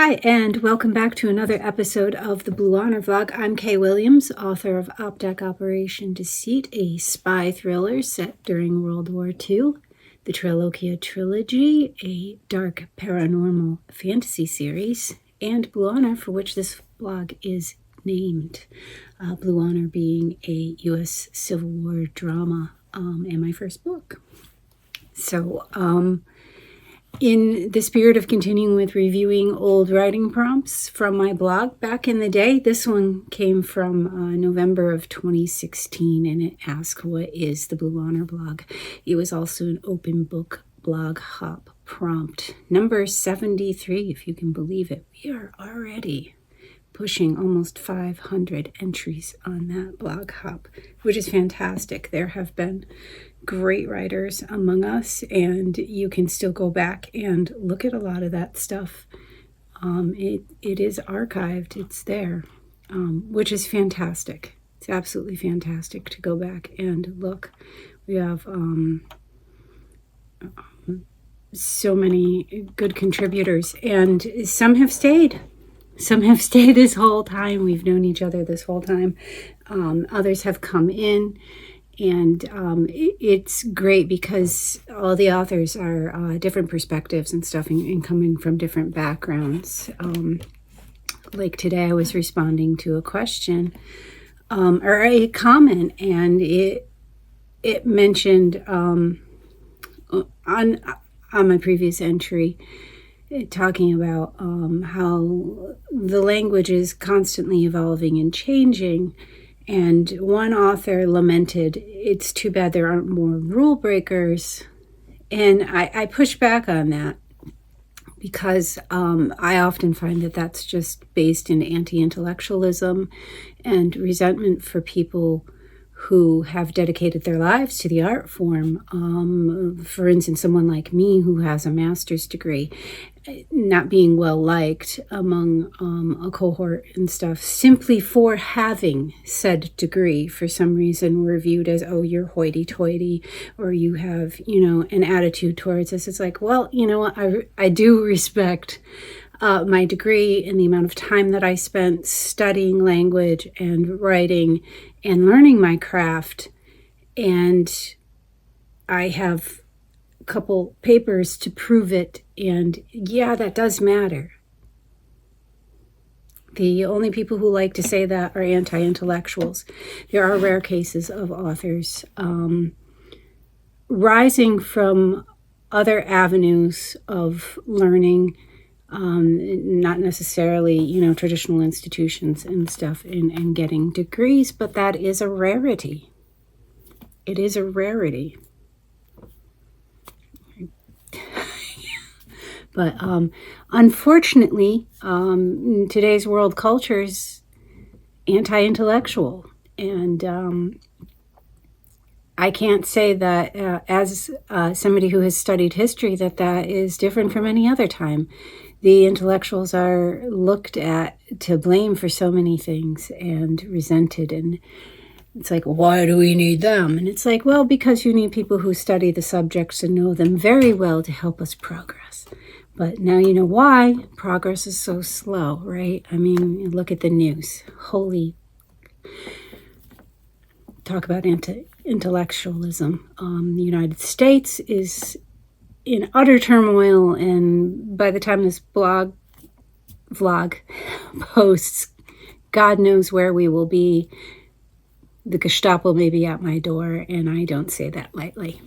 Hi, and welcome back to another episode of the Blue Honor Vlog. I'm Kay Williams, author of op-dec Operation Deceit, a spy thriller set during World War II, the Trilogia Trilogy, a dark paranormal fantasy series, and Blue Honor, for which this blog is named. Blue Honor being a U.S. Civil War drama and my first book. So, in the spirit of continuing with reviewing old writing prompts from my blog back in the day, this one came from November of 2016, and it asks, what is the Blue Honor blog? It was also an open book blog hop prompt. Number 73, if you can believe it. We are already pushing almost 500 entries on that blog hop, which is fantastic. There have been great writers among us, and you can still go back and look at a lot of that stuff. It is archived, it's there, which is fantastic. It's absolutely fantastic to go back and look. We have so many good contributors, and some have stayed. Some have stayed this whole time. We've known each other this whole time. Others have come in, and it's great because all the authors are different perspectives and stuff, and coming from different backgrounds. Like today, I was responding to a question or a comment, and it mentioned on my previous entry, talking about how the language is constantly evolving and changing. And one author lamented, it's too bad there aren't more rule breakers. And I push back on that because I often find that that's just based in anti-intellectualism and resentment for people who have dedicated their lives to the art form. For instance, someone like me who has a master's degree, not being well liked among a cohort and stuff, simply for having said degree. For some reason, we're viewed as, oh, you're hoity-toity, or you have, an attitude towards us. It's like, well, you know what, I do respect my degree and the amount of time that I spent studying language and writing and learning my craft. And I have a couple papers to prove it. And yeah, that does matter. The only people who like to say that are anti-intellectuals. There are rare cases of authors rising from other avenues of learning, not necessarily, traditional institutions and stuff, and getting degrees, but that is a rarity. It is a rarity. But unfortunately, today's world culture is anti-intellectual, and I can't say that as somebody who has studied history that is different from any other time. The intellectuals are looked at to blame for so many things and resented, and it's like, why do we need them? And it's like, well, because you need people who study the subjects and know them very well to help us progress. But now you know why progress is so slow, right? I mean, look at the news. Talk about anti-intellectualism. The United States is in utter turmoil, and by the time this vlog posts, God knows where we will be. The Gestapo may be at my door, and I don't say that lightly.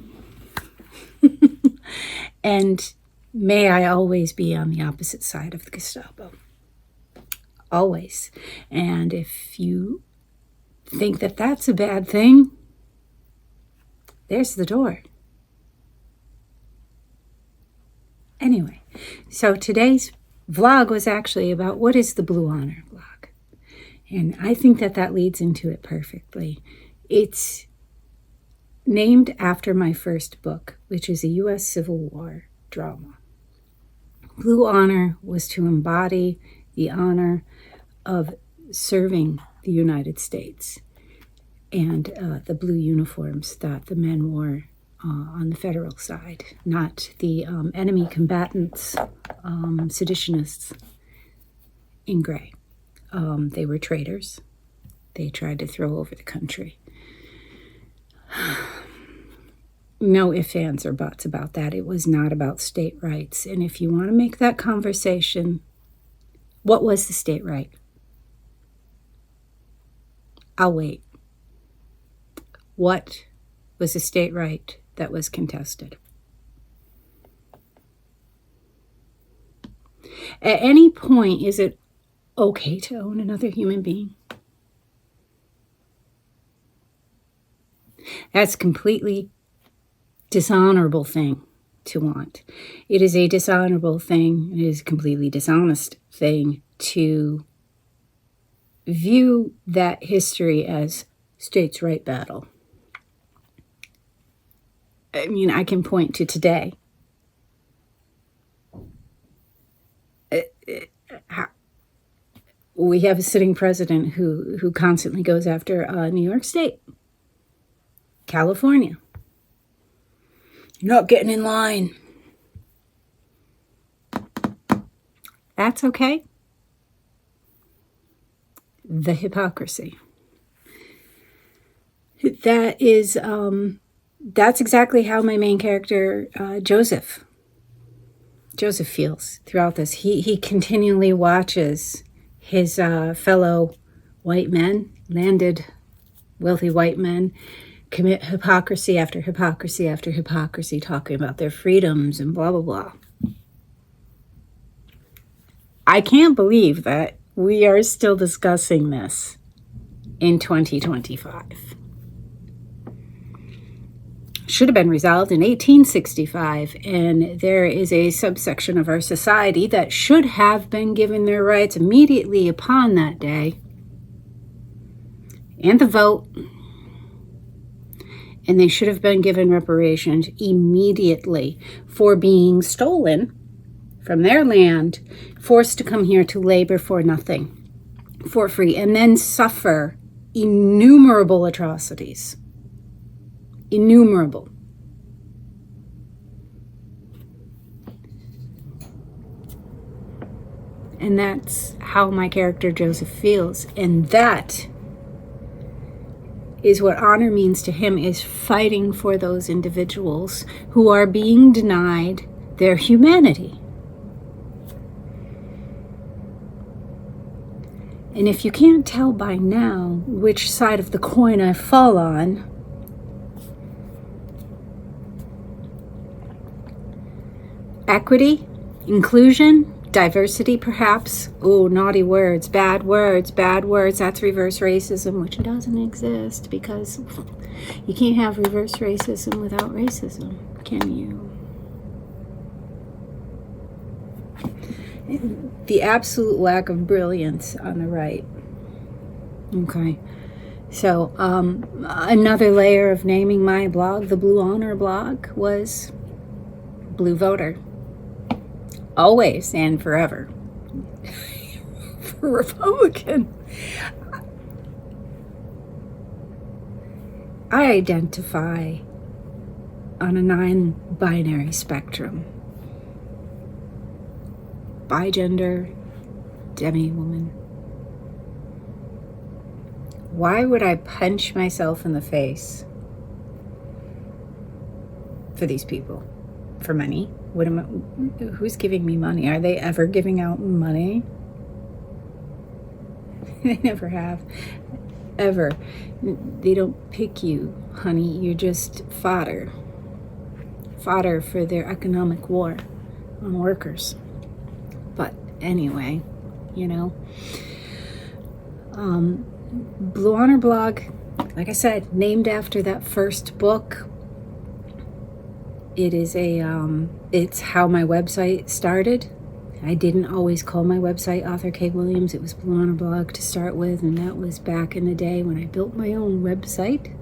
And may I always be on the opposite side of the Gestapo. Always. And if you think that that's a bad thing, there's the door. Anyway, so today's vlog was actually about what is the Blue Honor blog. And I think that leads into it perfectly. It's named after my first book, which is a U.S. Civil War drama. Blue Honor was to embody the honor of serving the United States and the blue uniforms that the men wore on the federal side, not the enemy combatants, seditionists in gray. They were traitors. They tried to throw over the country. No ifs, ands, or buts about that. It was not about state rights. And if you want to make that conversation, what was the state right? I'll wait. What was the state right that was contested? At any point, is it okay to own another human being? That's a completely dishonorable thing to want. It is a dishonorable thing. It is a completely dishonest thing to view that history as states' right battle. I mean, I can point to today. We have a sitting president who constantly goes after New York State, California. You're not getting in line. That's okay. The hypocrisy. That's exactly how my main character, Joseph feels throughout this. He continually watches his fellow white men, landed wealthy white men, commit hypocrisy after hypocrisy after hypocrisy, talking about their freedoms and blah, blah, blah. I can't believe that we are still discussing this in 2025. Should have been resolved in 1865, and there is a subsection of our society that should have been given their rights immediately upon that day, and the vote, and they should have been given reparations immediately for being stolen from their land, forced to come here to labor for nothing, for free, and then suffer innumerable atrocities. Innumerable. And that's how my character Joseph feels. And that is what honor means to him, is fighting for those individuals who are being denied their humanity. And if you can't tell by now which side of the coin I fall on, equity, inclusion, diversity perhaps. Oh, naughty words, bad words, that's reverse racism, which doesn't exist because you can't have reverse racism without racism, can you? The absolute lack of brilliance on the right. Okay. So another layer of naming my blog the Blue Honor blog was Blue Voter. Always and forever. For Republican. I identify on a non-binary spectrum. Bigender, demi-woman. Why would I punch myself in the face for these people? For money? Who's giving me money? Are they ever giving out money? They never have. Ever. They don't pick you, honey. You're just fodder. Fodder for their economic war on workers. But anyway, you know. Blue Honor blog, like I said, named after that first book. It is it's how my website started. I didn't always call my website Author K. Williams. It was Blue Honor blog to start with, and that was back in the day when I built my own website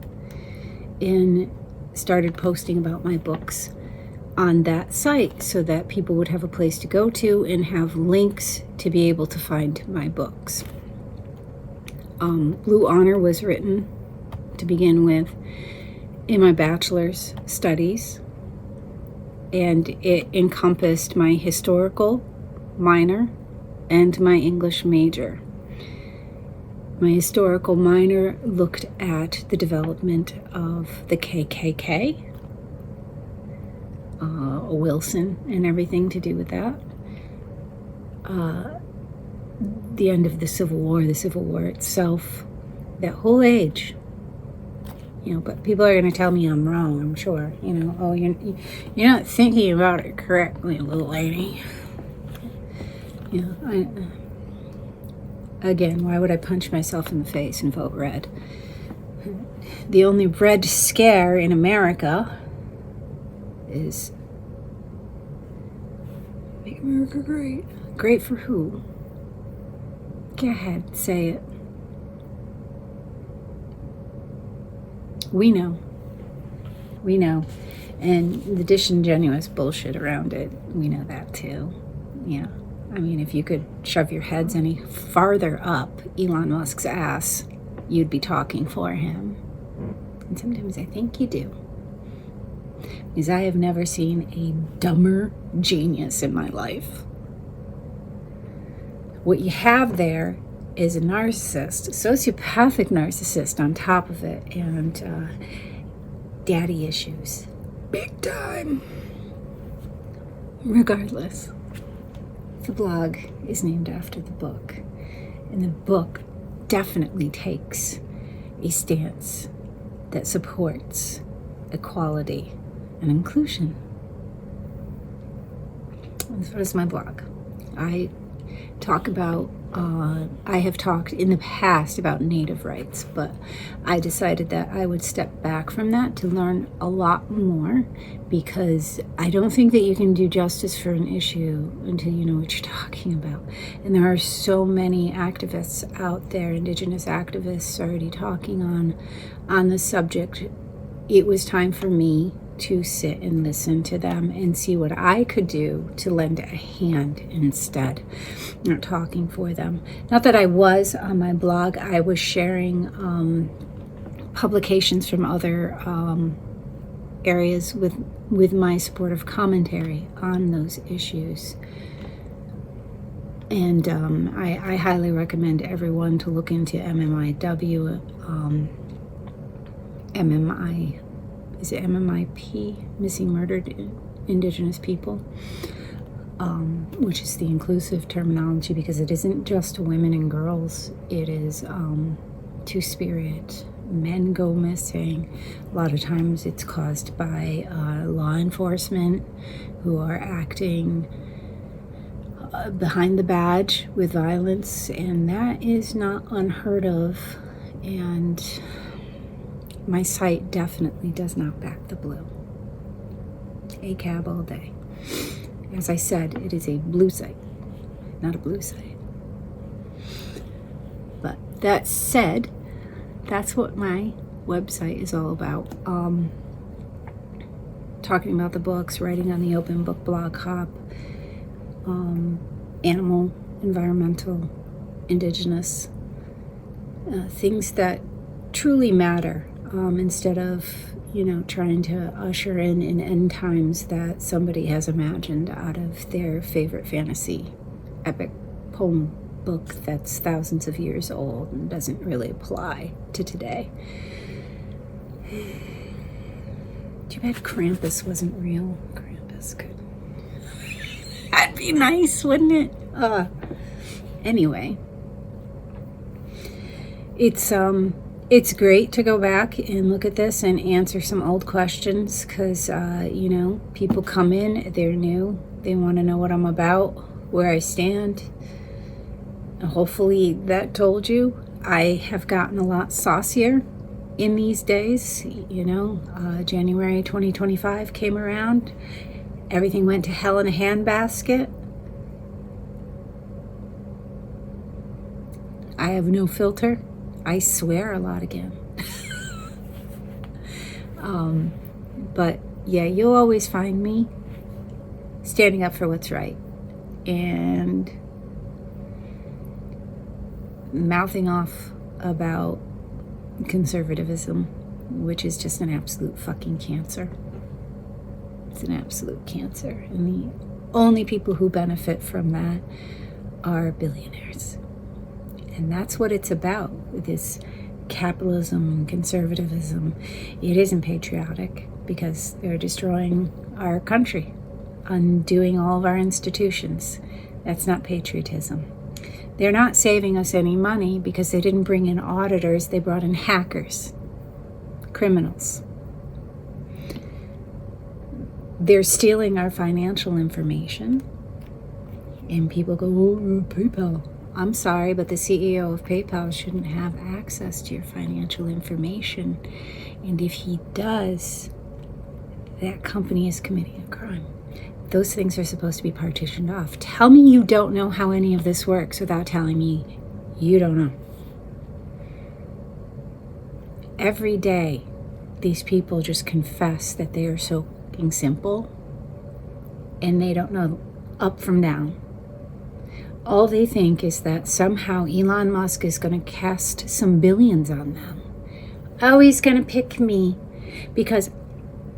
and started posting about my books on that site so that people would have a place to go to and have links to be able to find my books. Blue Honor was written to begin with in my bachelor's studies, and it encompassed my historical minor and my English major. My historical minor looked at the development of the KKK, Wilson and everything to do with that. The end of the Civil War itself, that whole age. But people are going to tell me I'm wrong, I'm sure. Oh, you're not thinking about it correctly, little lady. Again, why would I punch myself in the face and vote red? The only red scare in America is make America great. Great for who? Go ahead, say it. We know. And the disingenuous bullshit around it, we know that too. Yeah. I mean, if you could shove your heads any farther up Elon Musk's ass, you'd be talking for him. And sometimes I think you do. Because I have never seen a dumber genius in my life. What you have there is a narcissist, a sociopathic narcissist on top of it, and daddy issues. Big time. Regardless, the blog is named after the book, and the book definitely takes a stance that supports equality and inclusion. And so does my blog. I have talked in the past about Native rights, but I decided that I would step back from that to learn a lot more, because I don't think that you can do justice for an issue until you know what you're talking about. And there are so many activists out there, Indigenous activists, already talking on the subject. It was time for me to sit and listen to them and see what I could do to lend a hand instead, not talking for them. Not that I was on my blog, I was sharing publications from other areas with my supportive commentary on those issues. And I highly recommend everyone to look into MMIW, is it MMIP, Missing Murdered Indigenous People, which is the inclusive terminology, because it isn't just women and girls, it is two-spirit. Men go missing. A lot of times it's caused by law enforcement who are acting behind the badge with violence, and that is not unheard of. And my site definitely does not back the blue. A cab all day. As I said, it is a blue site, not a blue site. But that said, that's what my website is all about. Talking about the books, writing on the Open Book Blog Hop, animal, environmental, indigenous, things that truly matter. Instead of, trying to usher in end times that somebody has imagined out of their favorite fantasy epic poem book that's thousands of years old and doesn't really apply to today. Too bad Krampus wasn't real. Krampus could. That'd be nice, wouldn't it? Anyway. It's great to go back and look at this and answer some old questions, because, people come in, they're new, they want to know what I'm about, where I stand. And hopefully that told you. I have gotten a lot saucier in these days. January 2025 came around, everything went to hell in a handbasket. I have no filter. I swear a lot again. But yeah, you'll always find me standing up for what's right and mouthing off about conservatism, which is just an absolute fucking cancer. It's an absolute cancer. And the only people who benefit from that are billionaires. And that's what it's about, this capitalism and conservatism. It isn't patriotic because they're destroying our country, undoing all of our institutions. That's not patriotism. They're not saving us any money because they didn't bring in auditors, they brought in hackers, criminals. They're stealing our financial information. And people go, oh, PayPal. I'm sorry, but the CEO of PayPal shouldn't have access to your financial information. And if he does, that company is committing a crime. Those things are supposed to be partitioned off. Tell me you don't know how any of this works without telling me you don't know. Every day, these people just confess that they are so fucking simple and they don't know up from down. All they think is that somehow Elon Musk is going to cast some billions on them. Oh, he's going to pick me because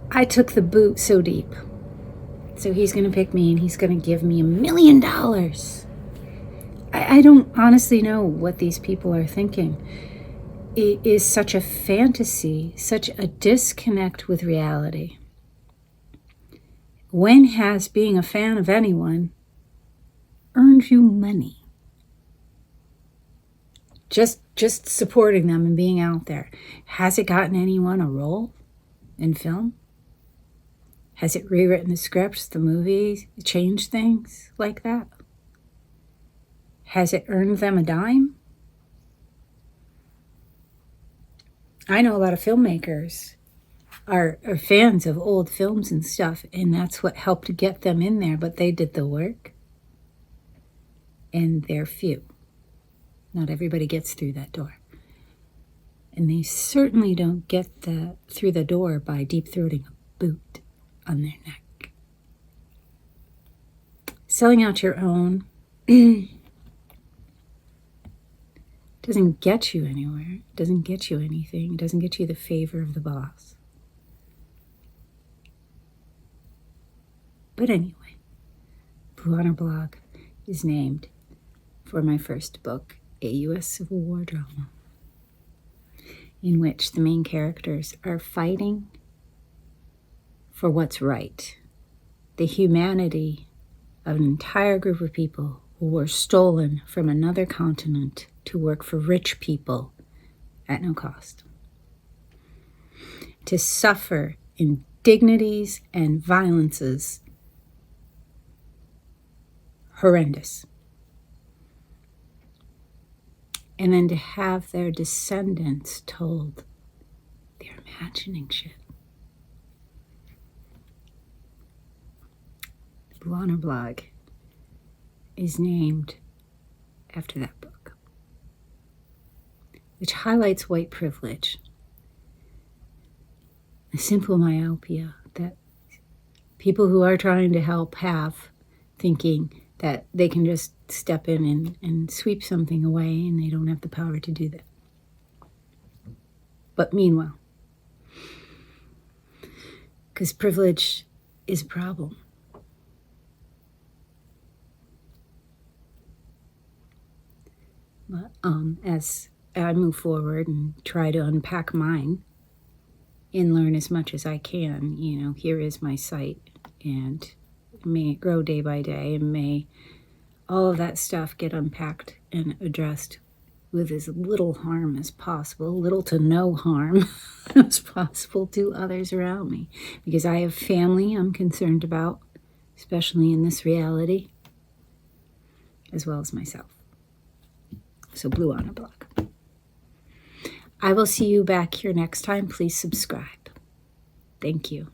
I took the boot so deep. So he's going to pick me and he's going to give me $1 million. I don't honestly know what these people are thinking. It is such a fantasy, such a disconnect with reality. When has being a fan of anyone earned you money? Just supporting them and being out there. Has it gotten anyone a role in film? Has it rewritten the scripts, the movies, changed things like that? Has it earned them a dime? I know a lot of filmmakers are fans of old films and stuff, and that's what helped get them in there, but they did the work. And they're few. Not everybody gets through that door. And they certainly don't get through the door by deep-throating a boot on their neck. Selling out your own doesn't get you anywhere. It doesn't get you anything. It doesn't get you the favor of the boss. But anyway, Blue Honor Blog is named for my first book, a U.S. Civil War drama, in which the main characters are fighting for what's right, the humanity of an entire group of people who were stolen from another continent to work for rich people at no cost, to suffer indignities and violences horrendous, and then to have their descendants told they're imagining shit. The Blue Honor Blog is named after that book, which highlights white privilege, the simple myopia that people who are trying to help have, thinking that they can just step in and sweep something away and they don't have the power to do that. But meanwhile, because privilege is a problem. But as I move forward and try to unpack mine and learn as much as I can, here is my site, and may it grow day by day, and may all of that stuff get unpacked and addressed with as little harm as possible, little to no harm as possible to others around me. Because I have family I'm concerned about, especially in this reality, as well as myself. So Blue Honor Blog. I will see you back here next time. Please subscribe. Thank you.